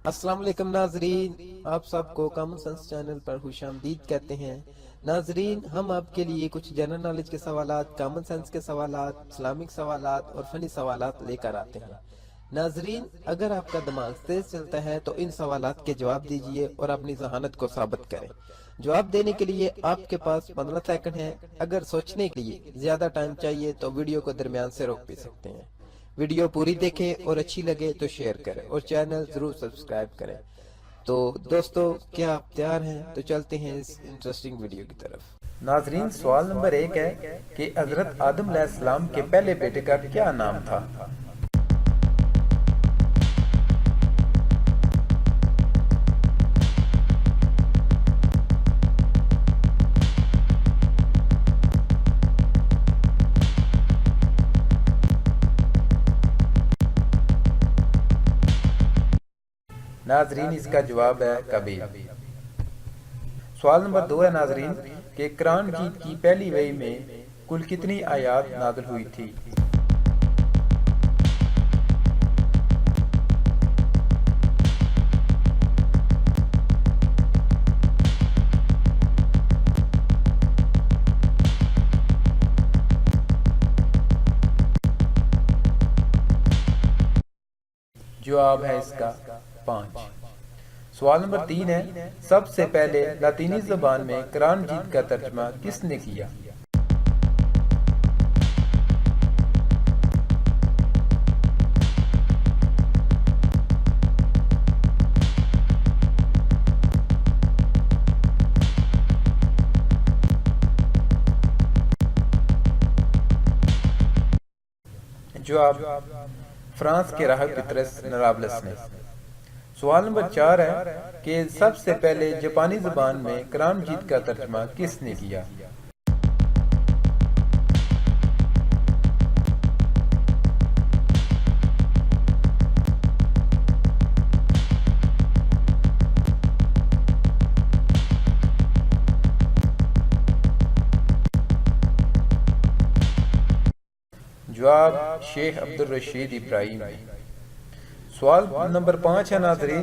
अस्सलाम वालेकुम नाजरीन, आप सबको कॉमन सेंस चैनल पर खुशामदीद कहते हैं। नाजरीन, हम आपके लिए कुछ जनरल नॉलेज के सवालात, कॉमन सेंस के सवालात, इस्लामिक सवालात और फनी सवालात लेकर आते हैं। नाजरीन, अगर आपका दिमाग तेज चलता है तो इन सवालात के जवाब दीजिए और अपनी जहानत को साबित करें। जवाब देने के लिए आपके पास 15 सेकंड है। अगर सोचने के लिए ज्यादा टाइम चाहिए तो वीडियो को दरमियान से रोक भी सकते हैं। वीडियो पूरी देखें और अच्छी लगे तो शेयर करें और चैनल जरूर सब्सक्राइब करें। तो दोस्तों, क्या आप तैयार हैं? तो चलते हैं इस इंटरेस्टिंग वीडियो की तरफ। नाजरीन, सवाल नंबर 1 है कि हजरत आदम अलैहिस्सलाम के पहले बेटे का क्या नाम था? नाजरीन, इसका जवाब है कबील। सवाल नंबर 2 है नाजरीन कि कुरान की पहली वही में कुल कितनी आयात नाज़िल हुई थी? जवाब है इसका 5। सवाल नंबर 3 है सबसे पहले लातीनी ज़बान में कुरान मजीद का तर्जुमा किसने किया? जवाब फ्रांस के राहब पितरस नराबलस ने। सवाल नंबर 4 है कि सबसे पहले जापानी ज़बान में कुरान मजीद का तर्जुमा किसने किया? जवाब शेख अब्दुल रशीद इब्राहिम ने। सवाल नंबर 5 है नाजरीन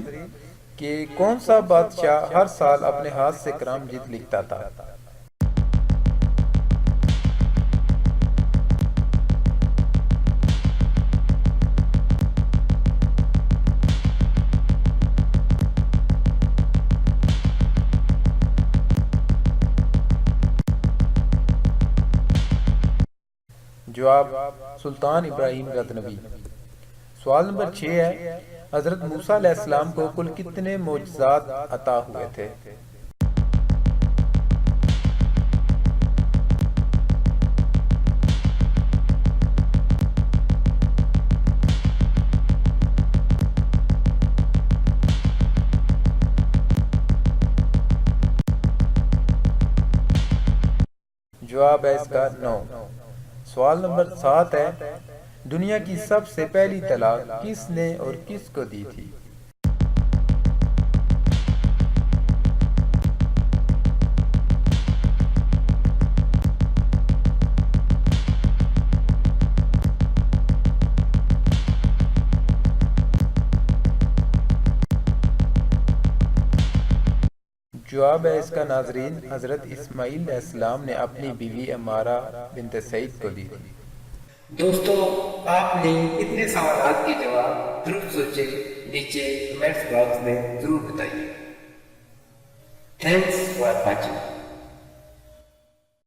कि कौन सा बादशाह हर साल अपने हाथ से कुरान मजीद लिखता था? जवाब सुल्तान इब्राहिम गजनवी। सवाल नंबर 6 है हजरत मूसा अलैहिस्सलाम को कुल कितने मोजज़ात अता हुए थे? जवाब है इसका 9। सवाल नंबर 7 है दुनिया की सबसे पहली तलाक किसने और किसको दी थी? जवाब है इसका नाजरीन हजरत इस्माइल अलैहिस्सलाम ने अपनी बीवी अमारा बिन्त सईद को दी थी। दोस्तों, आपने इतने सवालात के जवाब जरूर सोचे, नीचे कमेंट्स बॉक्स में जरूर बताइए। Thanks for watching.